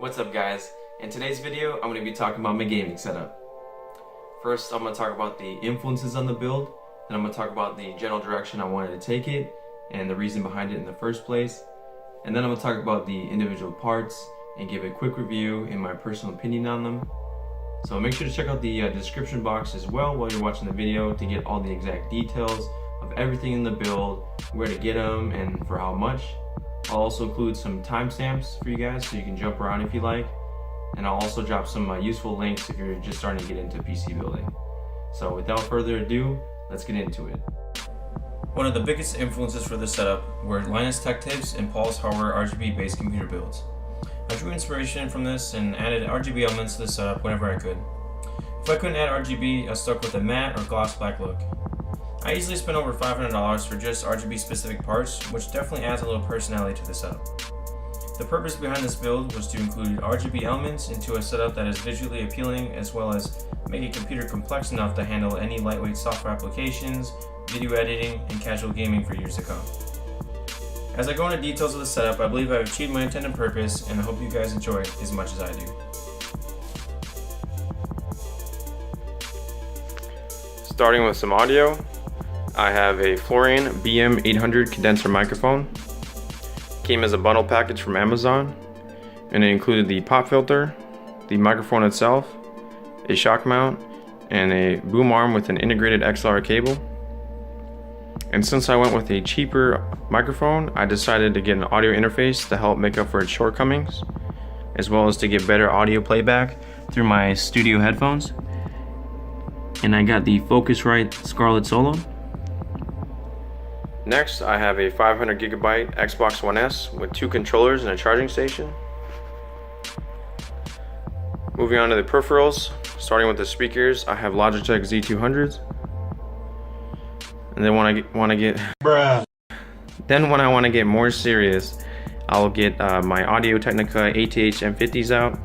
What's up guys? In today's video, I'm going to be talking about my gaming setup. First, I'm going to talk about the influences on the build, then I'm going to talk about the general direction I wanted to take it and the reason behind it in the first place, and then I'm going to talk about the individual parts and give a quick review and my personal opinion on them. So make sure to check out the description box as well while you're watching the video to get all the exact details of everything in the build, where to get them and for how much. I'll also include some timestamps for you guys so you can jump around if you like. And I'll also drop some useful links if you're just starting to get into PC building. So without further ado, let's get into it. One of the biggest influences for this setup were Linus Tech Tips and Paul's Hardware RGB based computer builds. I drew inspiration from this and added RGB elements to the setup whenever I could. If I couldn't add RGB, I stuck with a matte or gloss black look. I easily spent over $500 for just RGB specific parts, which definitely adds a little personality to the setup. The purpose behind this build was to include RGB elements into a setup that is visually appealing, as well as make a computer complex enough to handle any lightweight software applications, video editing, and casual gaming for years to come. As I go into details of the setup, I believe I've achieved my intended purpose, and I hope you guys enjoy it as much as I do. Starting with some audio, I have a Florian BM800 condenser microphone. Came as a bundle package from Amazon, and it included the pop filter, the microphone itself, a shock mount, and a boom arm with an integrated XLR cable. And since I went with a cheaper microphone, I decided to get an audio interface to help make up for its shortcomings, as well as to get better audio playback through my studio headphones. And I got the Focusrite Scarlett Solo. Next, I have a 500 gigabyte Xbox One S with 2 controllers and a charging station. Moving on to the peripherals, starting with the speakers, I have Logitech Z200s. And then when I want to get more serious, I'll get my Audio-Technica ATH M50s out.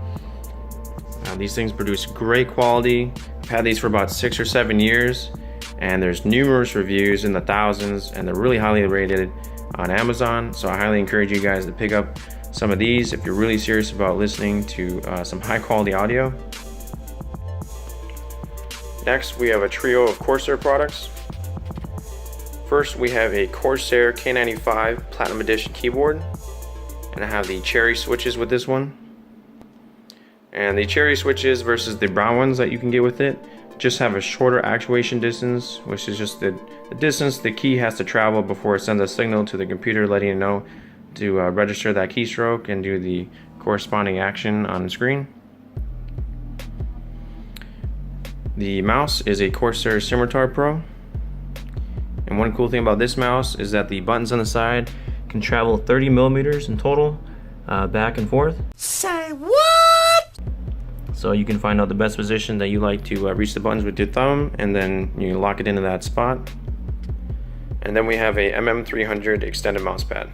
These things produce great quality. I've had these for about 6 or 7 years. And there's numerous reviews in the thousands, and they're really highly rated on Amazon. So I highly encourage you guys to pick up some of these if you're really serious about listening to some high quality audio. Next, we have a trio of Corsair products. First, we have a Corsair K95 Platinum Edition keyboard, and I have the cherry switches with this one. And the cherry switches versus the brown ones that you can get with it just have a shorter actuation distance, which is just the distance the key has to travel before it sends a signal to the computer letting it know to register that keystroke and do the corresponding action on the screen. The mouse is a Corsair Scimitar Pro, and one cool thing about this mouse is that the buttons on the side can travel 30 millimeters in total back and forth. Say what? So you can find out the best position that you like to reach the buttons with your thumb, and then you lock it into that spot. And then we have a MM300 extended mouse pad.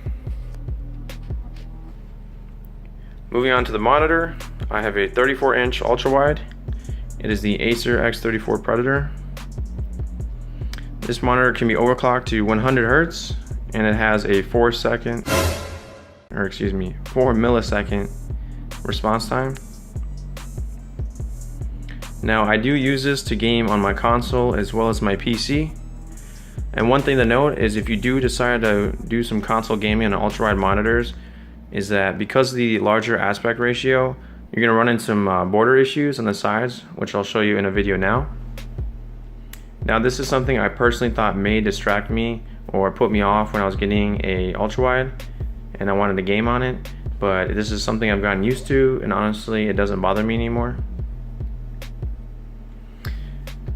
Moving on to the monitor, I have a 34-inch ultra-wide. It is the Acer X34 Predator. This monitor can be overclocked to 100 Hertz, and it has a 4 millisecond response time. Now, I do use this to game on my console as well as my PC. And one thing to note is if you do decide to do some console gaming on ultra-wide monitors, is that because of the larger aspect ratio, you're going to run into some border issues on the sides, which I'll show you in a video now. Now, this is something I personally thought may distract me or put me off when I was getting a ultra-wide and I wanted to game on it, but this is something I've gotten used to, and honestly, it doesn't bother me anymore.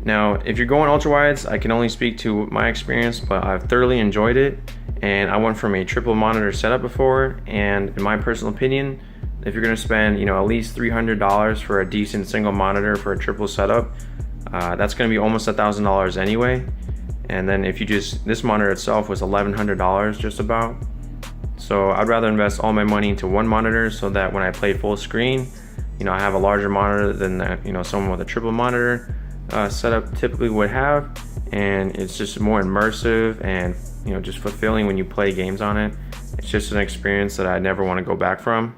Now, if you're going ultra wides, I can only speak to my experience, but I've thoroughly enjoyed it. And I went from a triple monitor setup before, and in my personal opinion, if you're gonna spend, at least $300 for a decent single monitor for a triple setup, that's gonna be almost $1,000 anyway. And then if you this monitor itself was $1,100 just about. So I'd rather invest all my money into one monitor so that when I play full screen, I have a larger monitor than someone with a triple monitor setup typically would have, and it's just more immersive and just fulfilling when you play games on it. It's just an experience that I never want to go back from.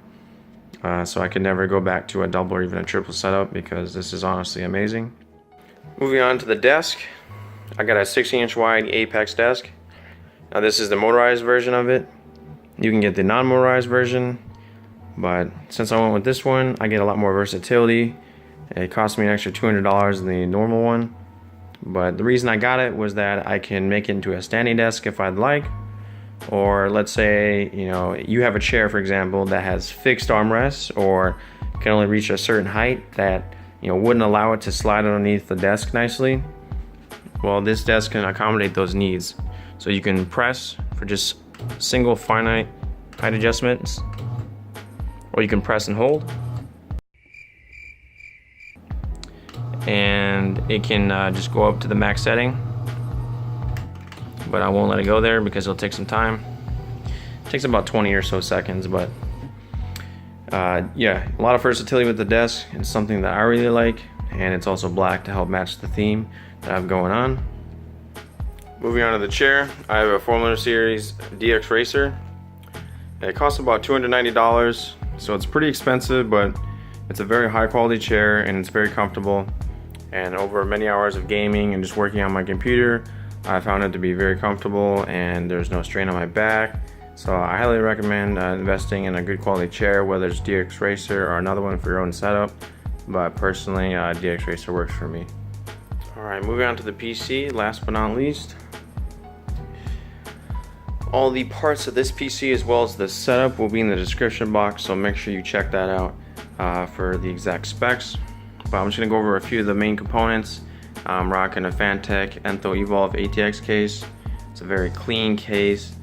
So I could never go back to a double or even a triple setup because this is honestly amazing. Moving on to the desk, I got a 16-inch wide Apex desk. Now this is the motorized version of it. You can get the non-motorized version, but since I went with this one, I get a lot more versatility. It cost me an extra $200 than the normal one, but the reason I got it was that I can make it into a standing desk if I'd like. Or let's say, you know, you have a chair, for example, that has fixed armrests or can only reach a certain height that, you know, wouldn't allow it to slide underneath the desk nicely. Well, this desk can accommodate those needs. So you can press for just single finite height adjustments, or you can press and hold. And it can just go up to the max setting. But I won't let it go there because it'll take some time. It takes about 20 or so seconds, but yeah, a lot of versatility with the desk. It's something that I really like, and it's also black to help match the theme that I have going on. Moving on to the chair, I have a Formula Series DX Racer. It costs about $290, so it's pretty expensive, but it's a very high quality chair and it's very comfortable. And over many hours of gaming and just working on my computer, I found it to be very comfortable and there's no strain on my back. So I highly recommend investing in a good quality chair, whether it's DX Racer or another one for your own setup. But personally, DX Racer works for me. Alright, moving on to the PC, last but not least. All the parts of this PC as well as the setup will be in the description box, so make sure you check that out for the exact specs. But I'm just going to go over a few of the main components. I'm rocking a Phanteks Enthoo Evolve ATX case. It's a very clean case.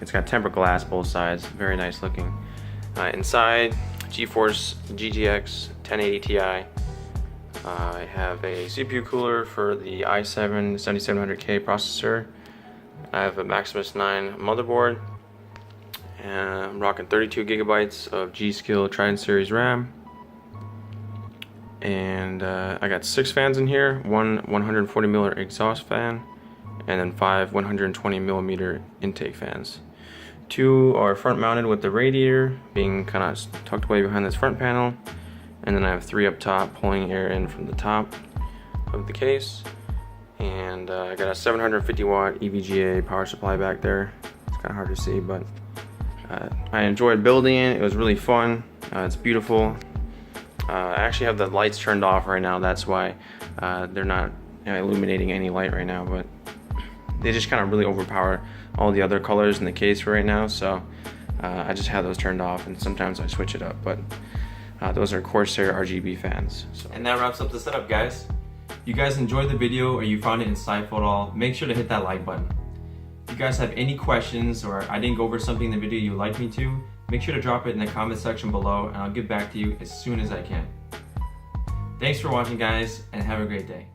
It's got tempered glass both sides, very nice looking. Inside, GeForce GTX 1080 Ti. I have a CPU cooler for the i7 7700K processor. I have a Maximus 9 motherboard. And I'm rocking 32 gigabytes of G.Skill Trident Series RAM. And I got 6 fans in here, one 140mm exhaust fan, and then 5 120mm intake fans. 2 are front mounted with the radiator being kind of tucked away behind this front panel, and then I have 3 up top pulling air in from the top of the case. And I got a 750 watt EVGA power supply back there. It's kind of hard to see, but I enjoyed building it. It was really fun. It's beautiful. I actually have the lights turned off right now. That's why they're not illuminating any light right now, but they just kind of really overpower all the other colors in the case right now. So I just have those turned off, and sometimes I switch it up, but those are Corsair RGB fans. So. And that wraps up the setup, guys. If you guys enjoyed the video or you found it insightful at all, make sure to hit that like button. If you guys have any questions or I didn't go over something in the video you'd like me to, make sure to drop it in the comment section below and I'll get back to you as soon as I can. Thanks for watching, guys, and have a great day.